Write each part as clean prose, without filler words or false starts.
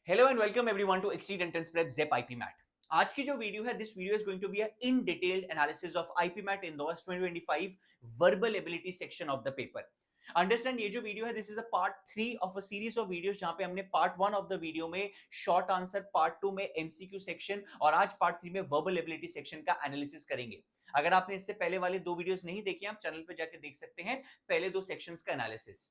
Hello and welcome everyone to Exceed Entrance Prep ZEP IPMAT. आज की जो video है, this video is going to be in detailed analysis of IPMAT Indore 2025 verbal ability section of the paper. Understand, ये जो video है this is a part 3 of a series of videos जहां पे हमने पार्ट 1 ऑफ द वीडियो में short answer, part 2 में MCQ section और आज पार्ट 3 में वर्बल एबिलिटी सेक्शन का एनालिसिस करेंगे. अगर आपने इससे पहले वाले दो वीडियोस नहीं देखे, आप चैनल पे जाके देख सकते हैं पहले दो सेक्शंस का analysis.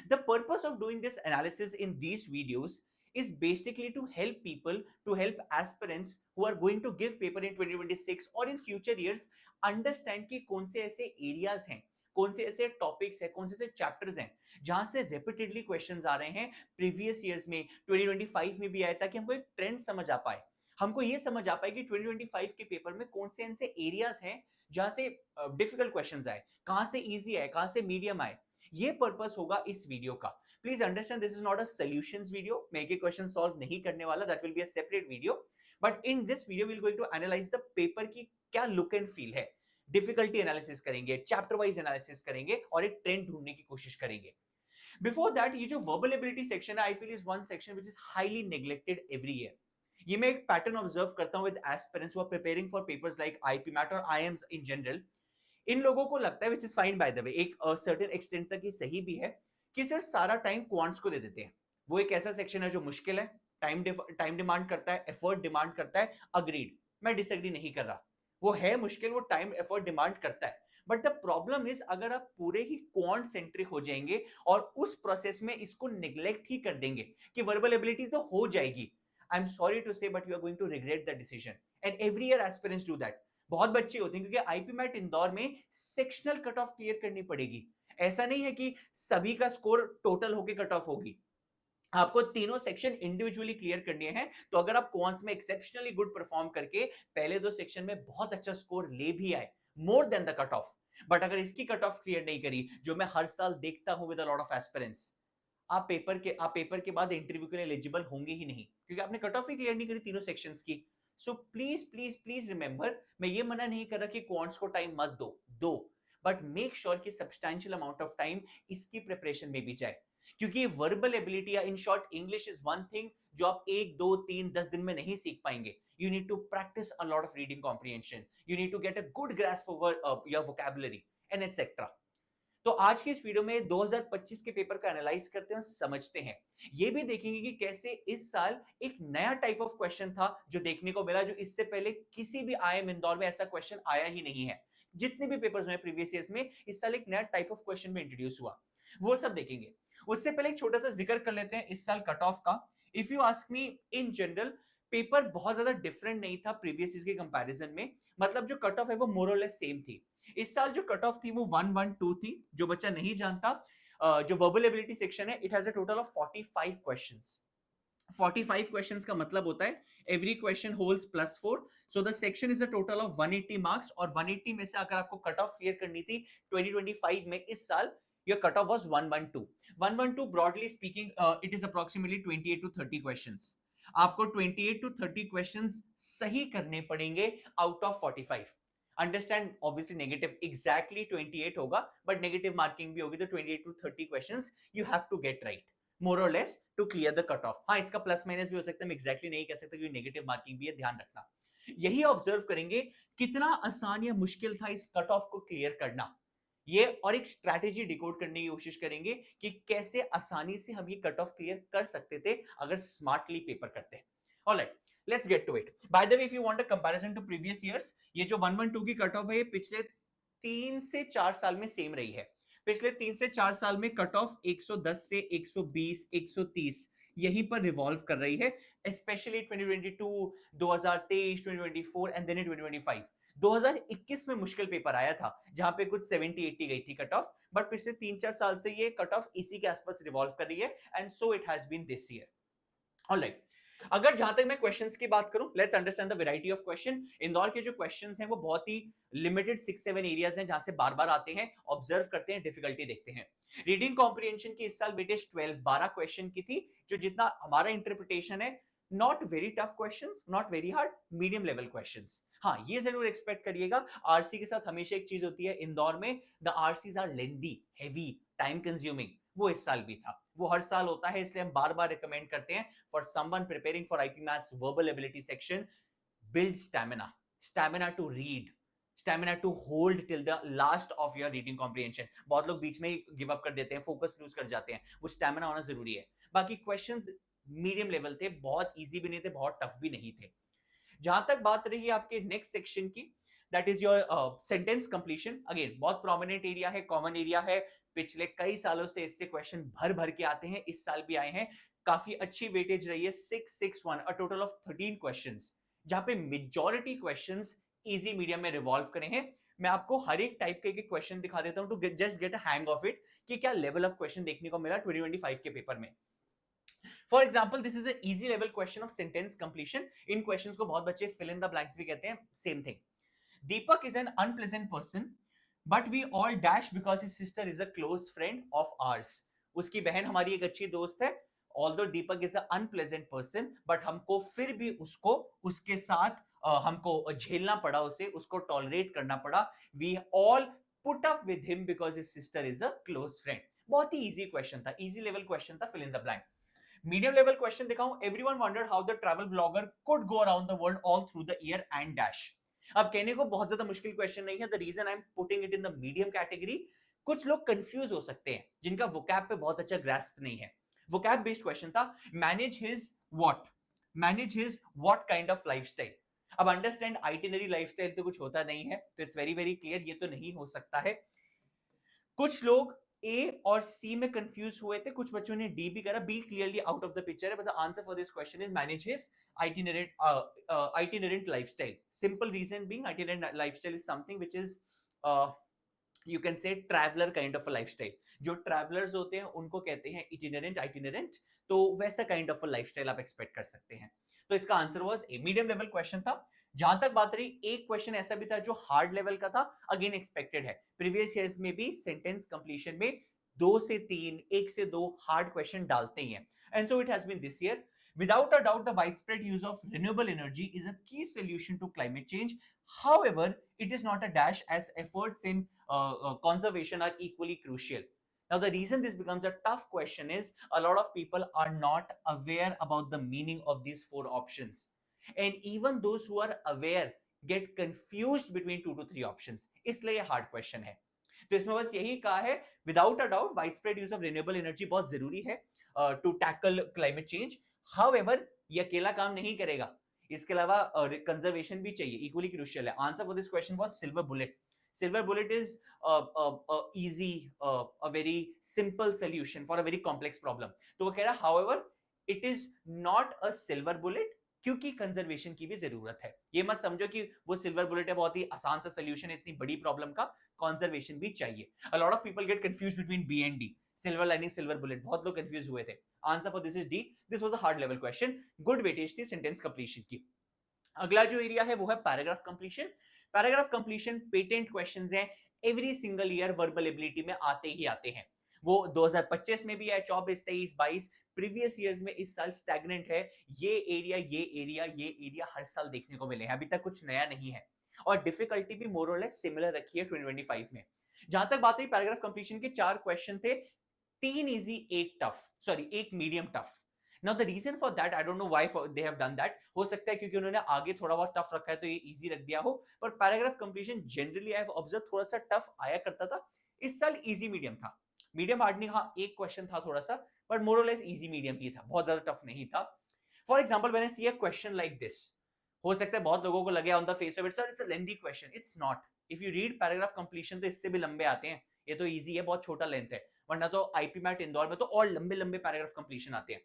The purpose of doing this analysis in these videos is basically to help people, to help aspirants who are going to give paper in 2026 or in future years understand कि कौन से ऐसे areas हैं, कौन से ऐसे topics हैं, कौन से ऐसे चैप्टर्स हैं जहां से रिपीटेडली क्वेश्चंस आ रहे हैं. प्रीवियस ईयर्स में 2025 में भी आया था कि हमको एक ट्रेंड समझ आ पाए, हमको ये समझ आ पाए कि 2025 के पेपर में कौन से ऐसे एरियाज हैं जहां से डिफिकल्ट क्वेश्चंस आए, कहां से इजी आए, कहां से मीडियम आए. ये पर्पस होगा इस वीडियो का. Please understand, this is not a solutions video. मैं एक क्वेश्चन सॉल्व नहीं करने वाला, that will be a separate video. But in this video will going to analyse the paper की क्या लुक एंड फील है. डिफिकल्टी एनालिसिस करेंगे, chapter wise analysis करेंगे और एक ट्रेंड ढूंढने की कोशिश करेंगे. बिफोर दैट, ये जो वर्बल एबिलिटी सेक्शन है, I feel is one section which is highly neglected every year. ये मैं एक पैटर्न ऑब्जर्व करता हूं with aspirants who are preparing for papers like IPMAT और आईएम्स इन जनरल. इन लोगों को लगता है, which is fine by the way, एक सर्टेन एक्सटेंट तक ये सही भी है, कि सिर्फ सारा टाइम क्वांट्स को दे देते हैं. वो एक ऐसा सेक्शन है जो मुश्किल है, टाइम डिमांड करता है, एफर्ट डिमांड करता है. अग्रीड, मैं डिसएग्री नहीं कर रहा. वो है मुश्किल, वो टाइम एफर्ट डिमांड करता है. बट द प्रॉब्लम इज, अगर आप पूरे ही क्वांट सेंट्रिक हो जाएंगे और उस प्रोसेस में इसको निग्लेक्ट ही कर देंगे कि वर्बल एबिलिटी तो हो जाएगी, I am sorry to say but you are going to regret the decision. And every year aspirants do that. बहुत बच्चे होते हैं क्योंकि आईपीमैट इंदौर में सेक्शनल कट ऑफ क्लियर करनी पड़ेगी. ऐसा नहीं है कि सभी का स्कोर टोटल होके कट ऑफ होगी. आपको तीनों सेक्शन इंडिविजुअली क्लियर करने हैं. तो अगर आप क्वांट्स में एक्सेप्शनली गुड परफॉर्म करके पहले दो सेक्शन में बहुत अच्छा स्कोर ले भी आए, more than the cut of, but अगर इसकी कट ऑफ क्लियर नहीं करी, जो मैं हर साल देखता हूं with a lot of aspirants, आप पेपर के बाद इंटरव्यू के लिए एलिजिबल होंगे ही नहीं, क्योंकि आपने कट ऑफ ही क्लियर नहीं करी तीनों सेक्शंस की. So please please please remember, मैं ये मना नहीं कर रहा कि क्वांट्स को टाइम मत दो, बट मेक श्योर कि सब्सटैंशियल अमाउंट ऑफ टाइम इसकी प्रिपरेशन में भी जाए. क्योंकि वर्बल एबिलिटी या in short English is one thing जो आप 1 2 3 10 दिन में नहीं सीख पाएंगे. You need to practice a lot of reading comprehension. You need to get a good grasp over your vocabulary and etc. तो आज की इस वीडियो में 2025 के पेपर का एनालाइज करते हैं और समझते हैं. ये भी देखेंगे कि कैसे इस साल एक नया टाइप ऑफ क्वेश्चन था जो देखने को मिला, जो इससे पहले किसी भी आईएम इंदौर में ऐसा क्वेश्चन आया ही नहीं है. जितने भी पेपर्स हुए प्रीवियस ईयर्स में, इस साल एक नया टाइप ऑफ क्वेश्चन में इंट्रोड्यूस हुआ, वो सब देखेंगे. उससे पहले एक छोटा सा जिक्र कर लेते हैं इस साल कट ऑफ का. If you ask me, in general paper बहुत ज्यादा डिफरेंट नहीं था प्रीवियस ईयर के कंपैरिजन में. मतलब जो कट ऑफ है वो मोर और लेस सेम थी. इस साल जो कट ऑफ थी वो 112 थी. जो बच्चा नहीं जानता, जो वर्बल एबिलिटी सेक्शन है, it has a total of 45 questions. 45 questions का मतलब होता है every question holds +4. So the section is a total of 180 marks, और 180 में से अगर आपको कट ऑफ क्लियर करनी थी 2025 में, इस साल your cutoff was 112. 112 broadly speaking, it is approximately 28 to 30 questions. आपको 28 to 30 questions सही करने पड़ेंगे out of 45. Understand, obviously negative exactly 28 होगा, बट नेगेटिव मार्किंग भी होगी, तो 28 to 30 questions you have to get right more or less to clear the cut off. हाँ, इसका प्लस माइनस भी हो सकता है, मैं एग्जैक्टली नहीं कह सकता क्योंकि नेगेटिव मार्किंग भी है, ध्यान रखना. यही ऑब्जर्व करेंगे कितना आसान या मुश्किल था इस कट ऑफ को क्लियर करना. ये और एक स्ट्रैटेजी डिकोड करने की कोशिश करेंगे कि कैसे आसानी से हम ये कट ऑफ क्लियर कर सकते थे अगर स्मार्टली पेपर करते हैं. Alright, let's get to it. By the way, if you want a comparison to previous years, ये जो 112 की कट ऑफ है, ये पिछले 3 से 4 साल में सेम रही है. पिछले 3 से 4 साल में कट ऑफ 110 से 120, 130 यहीं पर रिवॉल्व कर रही है, स्पेशली 2022, 2023, 2024 एंड देन 2025. 2021 में मुश्किल पेपर आया था जहां पे कुछ 70-80 गई थी कट ऑफ, बट पिछले 3-4 साल से ये कट ऑफ इसी के आसपास रिवॉल्व कर रही है, and so it has been this year. Alright, अगर जहां तक मैं क्वेश्चंस की बात करूं, let's understand the variety of question. Indore के जो क्वेश्चंस हैं वो बहुत ही लिमिटेड 6-7 एरियाज हैं जहां से बार बार आते हैं, ऑब्जर्व करते हैं, डिफिकल्टी देखते हैं. रीडिंग कॉम्प्रिहेंशन की इस साल वेटेज 12 क्वेश्चन की थी, जो जितना हमारा इंटरप्रिटेशन है, not very tough questions, not very hard, medium level questions. हाँ, ये जरूर एक्सपेक्ट करिएगा. आरसी के साथ हमेशा एक चीज होती है इंदौर में, the RCs are lengthy, heavy, time consuming. वो इस साल भी था. वो हर साल होता है, इसलिए हम बार बार रिकमेंड करते हैं for someone preparing for IP maths verbal ability section, build stamina to read, stamina to hold till the last of your reading comprehension. बहुत लोग बीच में ही गिव अप कर देते हैं, फोकस लूज कर जाते हैं, वो स्टैमिना होना जरूरी है। बाकी क्वेश्चंस मीडियम लेवल थे, बहुत इजी भी नहीं थे, बहुत टफ भी नहीं थे। जहां तक बात रही आपके नेक्स्ट सेक्शन की, that is your sentence completion. Again बहुत प्रोमिनेंट एरिया है, कॉमन एरिया है, पिछले कई सालों से इससे क्वेश्चन भर भर के आते हैं, इस साल भी आए हैं, काफी अच्छी वेटेज रही है, 661, अ टोटल ऑफ 13 क्वेश्चंस, जहां पे मेजॉरिटी क्वेश्चंस इजी मीडियम में रिवॉल्व करे हैं। मैं आपको हर एक टाइप के क्वेश्चन दिखा देता हूं to just get a hang of it कि क्या लेवल ऑफ क्वेश्चन देखने को मिला 2025 के पेपर में। For example, this is easy level question of sentence completion. In questions को बहुत बच्चे फिल इन द ब्लैंक्स भी कहते हैं, same thing. Deepak is an unpleasant person but we all dash because his sister is a close friend of ours. उसकी बहन हमारी एक अच्छी दोस्त है, although Deepak is a unpleasant person, but हमको फिर भी उसको उसके साथ हमको झेलना पड़ा, उसे उसको टॉलरेट करना पड़ा। We all put up with him because his sister is a close friend. बहुत ही इजी क्वेश्चन था, इजी लेवल क्वेश्चन था, fill in the blank. Medium level question दिखाऊं, everyone wondered how the travel blogger could go around the world all through the year and dash. अब कहने को बहुत ज्यादा मुश्किल क्वेश्चन नहीं है, the reason I am putting it in the medium category, कुछ लोग कंफ्यूज हो सकते हैं जिनका वोकैब पे बहुत अच्छा ग्रास्प नहीं है। वोकैब बेस्ड क्वेश्चन था, manage his what kind of lifestyle. अब अंडरस्टैंड, आइटिनरी लाइफस्टाइल तो कुछ होता नहीं है, तो इट्स वेरी वेरी क्लियर, ये तो नहीं हो सकता है। कुछ लोग ए और सी में कंफ्यूज हुए थे, कुछ बच्चों ने डी भी करा, B clearly out of the picture है, but the answer for this question is manage his itinerant lifestyle. Simple reason being, itinerant lifestyle is something which is you can say traveler kind of a lifestyle. जो travelers होते हैं उनको कहते हैं itinerant, तो वैसा kind of a lifestyle आप expect कर सकते हैं। तो इसका answer was a medium level question था। जहां तक बात रही, एक क्वेश्चन ऐसा भी था जो हार्ड लेवल का था, अगेन एक्सपेक्टेड है, प्रीवियस ईयर्स में भी सेंटेंस कंप्लीशन में 2 से 3, 1 से 2 हार्ड क्वेश्चन डालते ही हैं, and so it has been this year. Without a doubt, the widespread use of renewable energy is a key solution to climate change. However, it is not a dash, as efforts in conservation are equally crucial. Now, the reason this becomes a tough question is a lot of people are not aware about the meaning of these 4 options. And even those who are aware get confused between 2 to 3 options. इसलिए ये hard question है। तो इसमें बस यही कहा है, without a doubt, widespread use of renewable energy बहुत जरूरी है to tackle climate change. However, ये अकेला काम नहीं करेगा, इसके अलावा कंजर्वेशन भी चाहिए, इक्वली क्रूशियल है। Answer for this question was silver bullet. Silver bullet is easy, a very simple solution for a very complex problem. तो वो कह रहा however it is not a silver bullet, क्योंकि कंजर्वेशन की भी जरूरत है। ये मत समझो कि वो सिल्वर बुलेट है, बहुत ही आसान सा सोल्यूशन है इतनी बड़ी प्रॉब्लम का, कंजर्वेशन भी चाहिए। A lot of people get confused between B and D, silver lining silver bullet, बहुत लोग कंफ्यूज हुए थे। Answer for this is D, this was a hard level question, good weightage थी सेंटेंस कंप्लीशन की। अगला जो एरिया है वो है paragraph completion. Paragraph completion patent questions हैं, every single year verbal ability में आते ही आते हैं। वो 2025 में भी है, 24, 23, 22, प्रीवियस ईयर्स में इस साल स्टैग्नेंट है। ये एरिया हर साल देखने को मिले हैं, अभी तक कुछ नया नहीं है, और डिफिकल्टी भी मोर और लेस सिमिलर रखी है 2025 में। जहां तक बात रही पैराग्राफ कंप्लीशन के, 4 क्वेश्चन थे, 3 easy, 1 tough, sorry 1 medium tough. Now the reason for that, I don't know why they have done that, हो सकता है क्योंकि उन्होंने आगे थोड़ा बहुत टफ रखा है तो ये इजी रख दिया हो, पर paragraph completion generally I have observe थोड़ा सा टफ आया करता था, इस साल इजी मीडियम था। मीडियम हार्ड नहीं, हाँ एक क्वेश्चन था थोड़ा सा, but more or less easy medium ही था, बहुत ज्यादा टफ नहीं था। For example, when I see a question like this, हो सकता है बहुत लोगों को लगे on the face of it, sir it's a lengthy question, it's not. If you read paragraph completion तो इससे भी लंबे आते हैं, ये तो इजी है, बहुत छोटा लेंथ है, वरना तो आईपी मैट इंदौर में तो और लंबे लंबे पैराग्राफ कंप्लीशन आते हैं।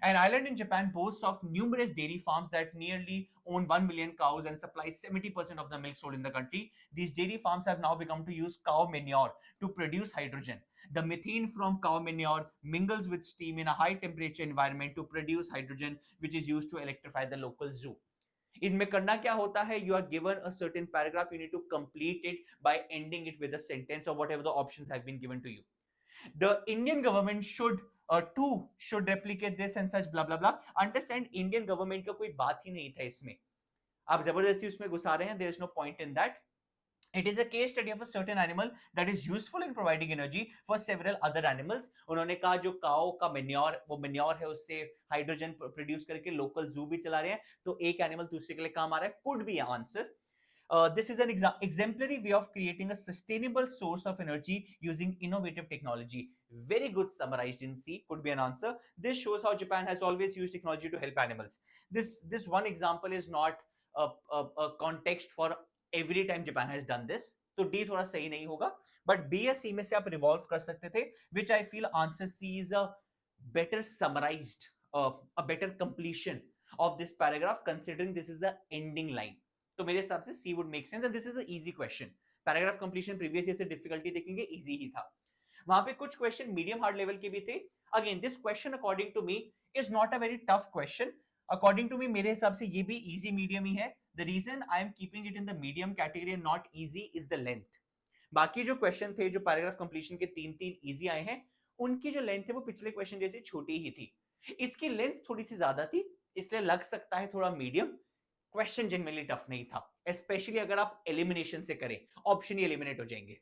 An island in Japan boasts of numerous dairy farms that nearly own 1 million cows and supply 70% of the milk sold in the country. These dairy farms have now begun to use cow manure to produce hydrogen. The methane from cow manure mingles with steam in a high temperature environment to produce hydrogen, which is used to electrify the local zoo. इनमें करना क्या होता है, you are given a certain paragraph, you need to complete it by ending it with a sentence or whatever the options have been given to you. The Indian government should replicate this and such blah blah blah. Understand, Indian government का कोई बात ही नहीं था इसमें, आप जबरदस्ती उसमें घुसा रहे हैं, there is no point in that. It is a case study of a certain animal that is useful in providing energy for several other animals. उन्होंने कहा जो काओ का मेन्योर, वो मेन्योर है, उससे हाइड्रोजन प्रोड्यूस करके लोकल जू भी चला रहे हैं, तो एक एनिमल दूसरे के लिए काम आ रहा है. Could be an answer. This is an exemplary way of creating a sustainable source of energy using innovative technology. Very good summarized in C. Could be an answer. This shows how Japan has always used technology to help animals. This one example is not a context for every time Japan has done this. तो D थोड़ा सही नहीं होगा, but B या C में से आप revolve कर सकते थे, which I feel answer C is a better summarized, a better completion of this paragraph, considering this is the ending line. तो मेरे हिसाब से C would make sense, and this is an easy question. Paragraph completion previous year से difficulty देखेंगे, easy ही था. वहां पे कुछ क्वेश्चन मीडियम हार्ड लेवल के भी थे. Again this question according to me is not a very tough question. According to me मेरे हिसाब से ये भी इजी मीडियम ही है. The reason I am keeping it in the medium category and not easy is the length. बाकी जो question थे जो पैराग्राफ कंप्लीशन के तीन तीन इजी आए हैं, उनकी जो लेंथ है वो पिछले क्वेश्चन जैसी छोटी ही थी. इसकी लेंथ थोड़ी सी ज्यादा थी, इसलिए लग सकता है थोड़ा मीडियम. क्वेश्चन जनरली टफ नहीं था, स्पेशली अगर आप एलिमिनेशन से करें, ऑप्शन ही एलिमिनेट हो जाएंगे.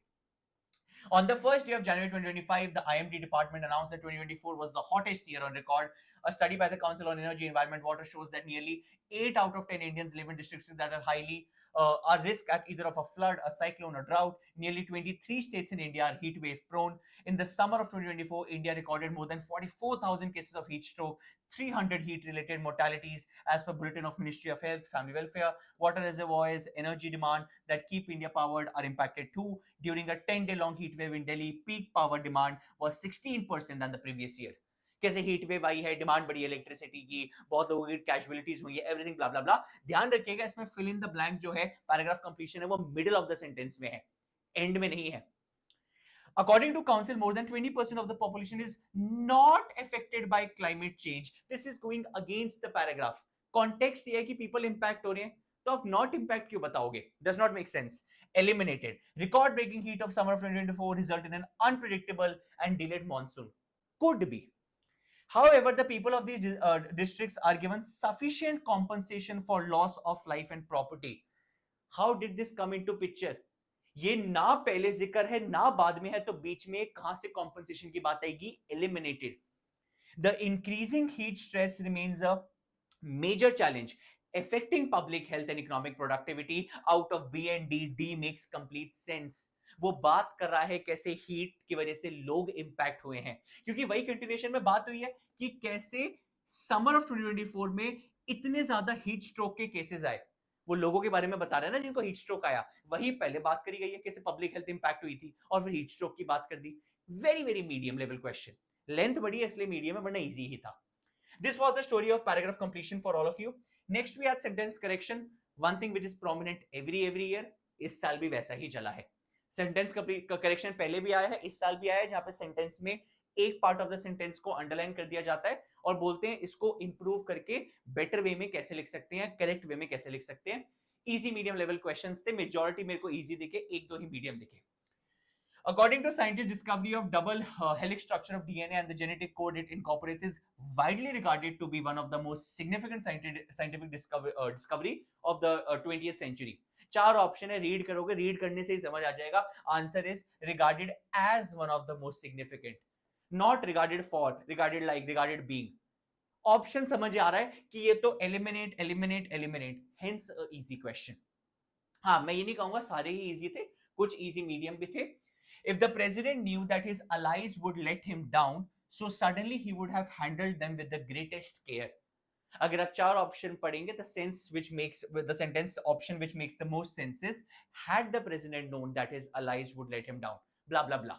On the first day of January 2025, the IMD department announced that 2024 was the hottest year on record. A study by the Council on Energy, Environment, Water shows that nearly 8 out of 10 Indians live in districts that are highly are risk at either of a flood, a cyclone, or drought. Nearly 23 states in India are heat wave prone. In the summer of 2024, India recorded more than 44,000 cases of heat stroke, 300 heat-related mortalities as per Bulletin of Ministry of Health, Family Welfare. Water reservoirs, energy demand that keep India powered are impacted too. During a 10-day-long heat wave in Delhi, peak power demand was 16% than the previous year. कैसे heat wave आई है, demand बढ़ी है electricity की, बहुत लोगों की casualties हुई है, एवरीथिंग ब्ला ब्ला ब्ला. ध्यान रखिएगा इसमें फिल इन द ब्लैंक जो है पैराग्राफ कंप्लीशन है वो मिडिल ऑफ द सेंटेंस में है, एंड में नहीं है. According to Council, more than 20% of the population is not affected by climate change. This is going against the paragraph. Context ये है कि people impact हो रहे हैं, तो आप not impact क्यों बताओगे? Does not make sense. Eliminated. Record-breaking heat of summer of 2024 resulted in an unpredictable and delayed monsoon. Could be. However, the people of these districts are given sufficient compensation for loss of life and property. How did this come into picture? ये ना पहले जिक्र है ना बाद में है, तो बीच में कहां से कॉम्पनसेशन की बात आएगी? Eliminated. The increasing heat stress remains a major challenge affecting public health and economic productivity. Out of B and D, D makes complete sense. वो बात कर रहा है कैसे हीट की वजह से लोग इंपैक्ट हुए हैं, क्योंकि वही कंटिन्यूएशन में बात हुई है कि कैसे समर ऑफ 2024 में इतने ज्यादा हीट स्ट्रोक के केसेस आए. वो लोगों के बारे में बता रहे हैं ना जिनको हीट स्ट्रोक आया, वही पहले बात करी गई है कैसे पब्लिक हेल्थ इंपैक्ट हुई थी और फिर हीट स्ट्रोक की बात कर दी. Very very medium level question. Length बड़ी है इसलिए मीडियम है, वरना इजी ही था. This was the story of paragraph completion for all of you. Next we had sentence correction. One thing which is prominent every year, इस साल भी वैसा ही चला है. सेंटेंस का करेक्शन पहले भी आया है, इस साल भी आया है, जहां पे सेंटेंस में एक पार्ट ऑफ द सेंटेंस को अंडरलाइन कर दिया जाता है और बोलते हैं इसको इंप्रूव करके बेटर वे में कैसे लिख सकते हैं, करेक्ट वे में कैसे लिख सकते हैं. इजी मीडियम लेवल क्वेश्चंस थे, मेजॉरिटी मेरे को इजी दिखे, एक दो ही मीडियम दिखे. According to scientists, discovery of double helix structure of DNA and the genetic code it incorporates is widely regarded to be one of the most significant scientific discovery of the 20th century. चार option है, read करोगे, read करने से ही समझ आ जाएगा. Answer is regarded as one of the most significant, not regarded for, regarded like, regarded being. Option समझ आ रहा है कि ये तो eliminate eliminate eliminate, hence easy question. हाँ, मैं ये नहीं कहूंगा सारे ही इजी थे, कुछ इजी मीडियम भी थे. If the president knew that his allies would let him down, so suddenly he would have handled them with the greatest care. अगर आप चार ऑप्शन पढ़ेंगे, the sense which makes the sentence option which makes the most sense is had the president known that his allies would let him down, blah blah blah.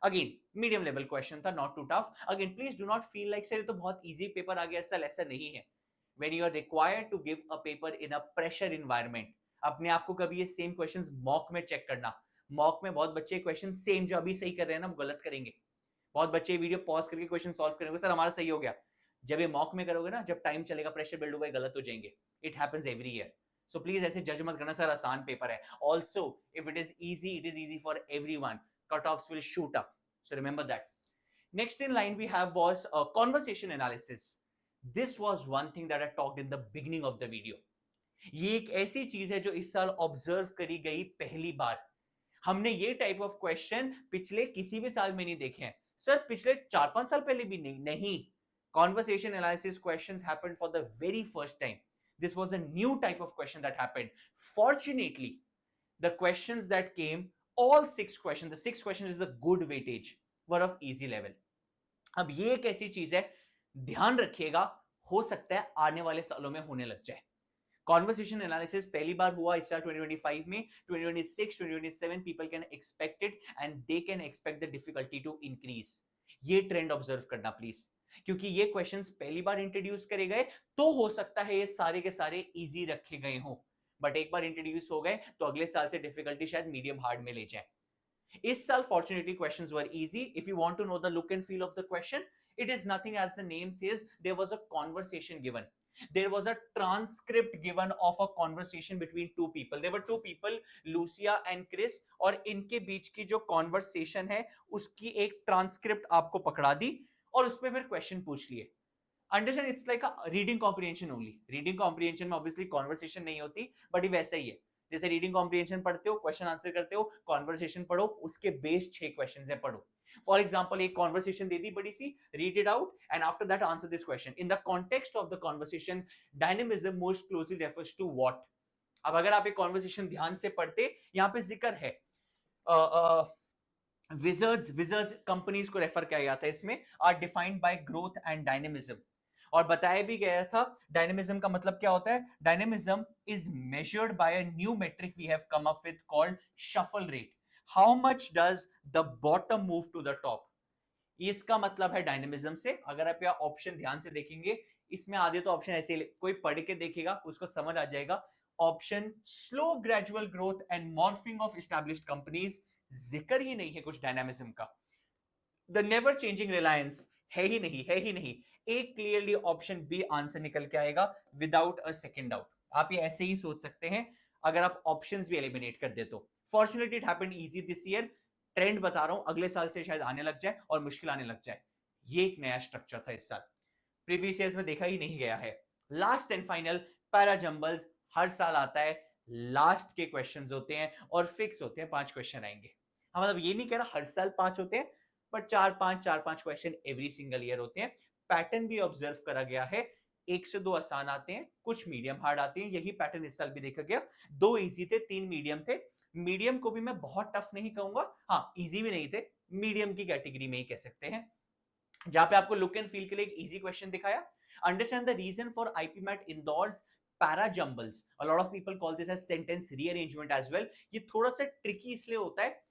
Again, medium level question था, not too tough. Again, please do not feel like sir ये तो बहुत easy paper आ गया, ऐसा नहीं है. When you are required to give a paper in a pressure environment, अपने आप को कभी ये सेम क्वेश्चंस मॉक में चेक करना. मॉक में बहुत बच्चे क्वेश्चन सेम जो अभी सही कर रहे हैं ना वो गलत करेंगे. बहुत बच्चे वीडियो पॉज करके क्वेश्चन सॉल्व करेंगे, सर हमारा सही हो गया. जब ये मॉक में करोगे ना, जब टाइम चलेगा, प्रेशर बिल्ड होगा, गलत हो जाएंगे. It happens every year. So please ऐसे जज मत करना सर आसान पेपर है. Also if it is easy for everyone. Cut offs will shoot up, so remember that. Next in line we have was conversation analysis. This was one thing that I talked in the beginning of the video. ये एक ऐसी चीज है जो इस साल observe करी गई पहली बार। हमने ये टाइप ऑफ क्वेश्चन पिछले किसी भी साल में नहीं देखे हैं सर, पिछले 4-5 साल पहले भी नहीं। Conversation analysis questions happened for the very first time. This was a new type of question that happened. Fortunately the questions that came, all 6 questions, the 6 questions is a good weightage, were of easy level. अब ये एक ऐसी चीज है, ध्यान रखिएगा, हो सकता है आने वाले सालों में होने लग जाए। कॉन्वर्सेशन एनालिसिस पहली बार हुआ इस साल 2025 में। 2026 2027 people can expect it and they can expect the difficulty to increase. ये ट्रेंड ऑब्जर्व करना प्लीज, क्योंकि ये क्वेश्चंस पहली बार इंट्रोड्यूस करे गए, तो हो सकता है ये सारे के सारे इजी रखे गए हों, बट एक बार इंट्रोड्यूस हो गए तो अगले साल से डिफिकल्टी शायद मीडियम हार्ड में ले जाए। इस साल fortunately questions were easy. If you want to know the look and feel of the question, it is nothing as the name says, there was a conversation given, there was a transcript given of a conversation between two people. There were two people, Lucia and Chris, और इनके बीच की जो conversation है उसकी एक transcript आपको पकड़ा दी और उसमें फिर question पूछ लिए। Understand, it's like a reading comprehension only. Reading comprehension में ऑब्वियसली कॉन्वर्सेशन नहीं होती, बट ये वैसा ही है जैसे रीडिंग कॉम्प्रिहेंशन पढ़ते हो, क्वेश्चन आंसर करते हो, कॉन्वर्सेशन पढ़ो, उसके बेस 6 क्वेश्चंस है पढ़ो। फॉर एग्जांपल एक कॉन्वर्सेशन दे दी बड़ी सी, read it out and after that answer this question in the context of the conversation. Dynamism most closely refers to what. अब अगर आप एक कॉन्वर्सेशन ध्यान से पढ़ते, यहाँ पे जिक्र है विजर्ड्स कंपनीज को रेफर किया जाता है इसमें, are defined by growth and dynamism. और बताया भी गया था डायनेमिज्म का मतलब क्या होता है। Dynamism is measured by a new metric we have come up with called shuffle rate. How much does the bottom move to the top, इसका मतलब है डायनेमिज्म से। अगर आप यहाँ ऑप्शन ध्यान से देखेंगे, इसमें आधे तो ऑप्शन ऐसे कोई पढ़ के देखेगा उसको समझ आ जाएगा। Option slow gradual growth and morphing of established companies, जिक्र ही नहीं है कुछ डायनामिज्म का। द नेवर चेंजिंग रिलायंस है ही नहीं, है ही नहीं। एक क्लियरली ऑप्शन बी आंसर निकल के आएगा विदाउट अ सेकंड डाउट। आप ये ऐसे ही सोच सकते हैं अगर आप ऑप्शंस भी एलिमिनेट कर दे तो। Fortunately it happened easy this year. Trend बता रहा हूं, अगले साल से शायद आने लग जाए और मुश्किल आने लग जाए। ये एक नया स्ट्रक्चर था इस साल, प्रीवियस ईयर्स में देखा ही नहीं गया है। Last and final para jumbles हर साल आता है, लास्ट के क्वेश्चंस होते हैं और फिक्स होते हैं, 5 क्वेश्चन आएंगे। हाँ, मतलब ये नहीं कह रहा हर साल 5 होते हैं, but 4-5 question every single year होते हैं। पैटर्न भी ऑब्जर्व करा गया है, 1 से 2 आसान आते हैं, कुछ मीडियम हार्ड आते हैं। यही पैटर्न इस साल भी देखा गया। 2 इजी थे, 3 मीडियम थे। मीडियम को भी मैं बहुत टफ नहीं कहूंगा, हाँ इजी भी नहीं थे, मीडियम की कैटेगरी में ही कह सकते हैं। जहां पे आपको लुक एंड फील के लिए एक इजी क्वेश्चन दिखाया। Understand the reason for IPMAT Indore's para jumbles. A lot of people call this as sentence rearrangement as well. ये थोड़ा सा ट्रिकी इसलिए होता है,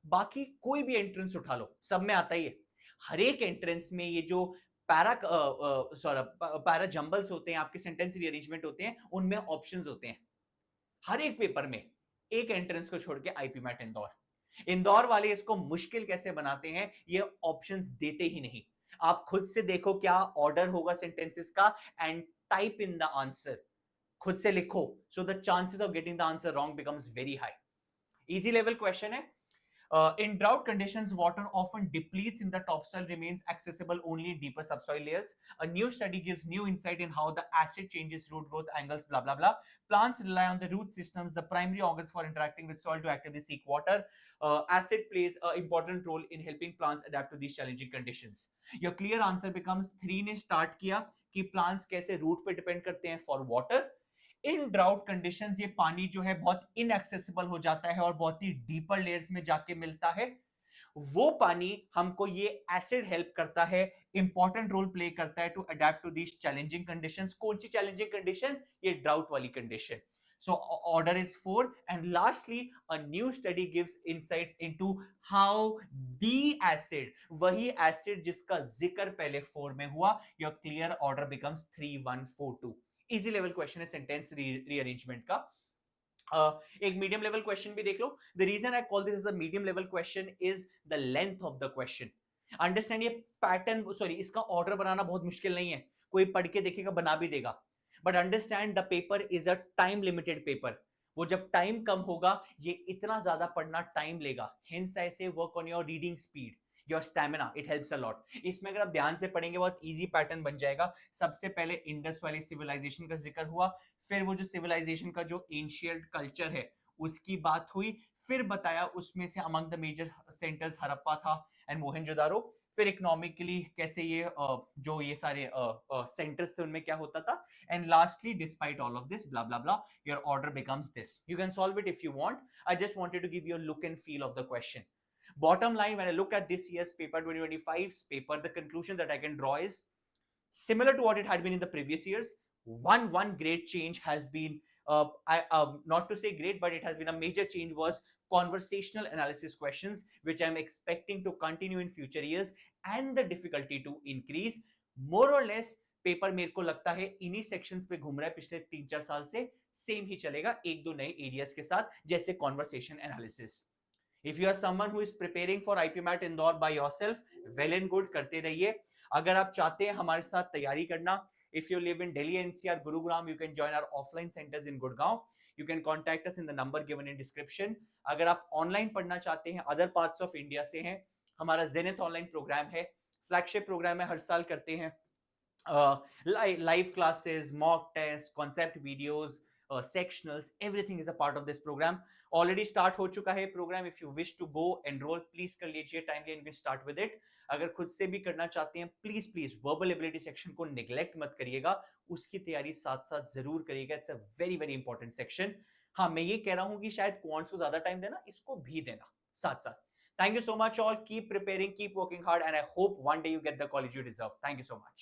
बाकी कोई भी एंट्रेंस उठा लो सब में आता ही है। हर एक एंट्रेंस में ये जो पैरा जंबल्स होते हैं, आपके सेंटेंस रीअरेंजमेंट होते हैं, उनमें ऑप्शंस होते हैं हर एक पेपर में, एक एंट्रेंस को छोड़ के। आईपीमैट इंदौर, इंदौर वाले इसको मुश्किल कैसे बनाते हैं, ये ऑप्शंस देते ही नहीं। आप खुद से देखो क्या ऑर्डर होगा सेंटेंसेस का and type in the answer, खुद से लिखो, so the chances of getting the answer wrong becomes very high. Easy level question है। In drought conditions, water often depletes in the topsoil, remains accessible only in deeper subsoil layers. A new study gives new insight in how the acid changes root growth angles, blah, blah, blah. Plants rely on the root systems, the primary organs, for interacting with soil to actively seek water. Acid plays an important role in helping plants adapt to these challenging conditions. Your clear answer becomes 3 ने start किया कि plants कैसे root पे depend करते हैं for water. In drought conditions ये पानी जो है बहुत इनएक्सेसिबल हो जाता है और बहुत ही डीपर लेयर्स में जाके मिलता है। वो पानी हमको ये एसिड हेल्प करता है, इंपॉर्टेंट रोल प्ले करता है to adapt to these challenging conditions. कौन सी चैलेंजिंग कंडीशन, ये ड्राउट वाली कंडीशन। So order is 4 and lastly a new study gives insights into how the acid, वही acid जिसका जिक्र पहले 4 में हुआ, your clear order becomes 3 1 4 2। Easy level question है सेंटेंस रीअरेंजमेंट का। एक मीडियम लेवल क्वेश्चन भी देख लो। The reason I call this as a medium level question is the length of the question. Understand, ये पैटर्न, सॉरी, इसका order बनाना बहुत मुश्किल नहीं है, कोई पढ़ के देखेगा बना भी देगा। But understand the paper is a time limited paper. वो जब टाइम कम होगा, ये इतना ज्यादा पढ़ना टाइम लेगा। हेंस आई से work on your reading speed. Your stamina, it helps a lot. इसमें अगर आप ध्यान से पढ़ेंगे बहुत इजी पैटर्न बन जाएगा। सबसे पहले इंडस वैली सिविलाइजेशन का जिक्र हुआ, फिर वो जो सिविलाइजेशन का जो एंशिएंट कल्चर है उसकी बात हुई, फिर बताया उसमें से among the major centres Harappa था एंड मोहनजोदारो, फिर इकोनॉमिकली कैसे ये जो ये सारे सेंटर्स थे उनमें क्या होता था, and lastly despite all of this blah blah blah your order becomes this. You can solve it if you want, I just wanted to give you a look and feel of the question. Bottom line, when I look at this year's paper, 2025's paper, the conclusion that I can draw is similar to what it had been in the previous years. One great change has been, not to say great, but it has been a major change, was conversational analysis questions, which I'm expecting to continue in future years and the difficulty to increase. More or less paper मेरे को लगता है इन्हीं sections पे घूम रहा है पिछले 3-4 साल से, सेम ही चलेगा एक दो नए एरियाज के साथ, जैसे conversation analysis. If you are someone who is preparing for IPMAT Indore by yourself, well and good, करते रहिए। अगर आप चाहते हैं हमारे साथ तैयारी करना, if you live in Delhi NCR Gurugram, you can join our offline centres in Gurgaon. You can contact us in the number given in description. अगर आप ऑनलाइन पढ़ना चाहते हैं, अदर पार्ट्स ऑफ इंडिया से हैं, हमारा जेनिथ ऑनलाइन प्रोग्राम है, फ्लैगशिप प्रोग्राम है, हर साल करते हैं live classes, mock tests, concept videos, sectionals, everything is a part of this program. Already start हो चुका है program. If you wish to go enroll, please कर लीजिए timely and you can start with it. अगर खुद से भी करना चाहते हैं, please verbal ability section को neglect मत करिएगा, उसकी तैयारी साथ साथ जरूर करिएगा। It's a very important section. हाँ, मैं ये कह रहा हूँ कि शायद quants को ज्यादा टाइम देना, इसको भी देना साथ साथ। Thank you so much all. Keep preparing, keep working hard, and I hope one day you get the college you deserve. Thank you so much.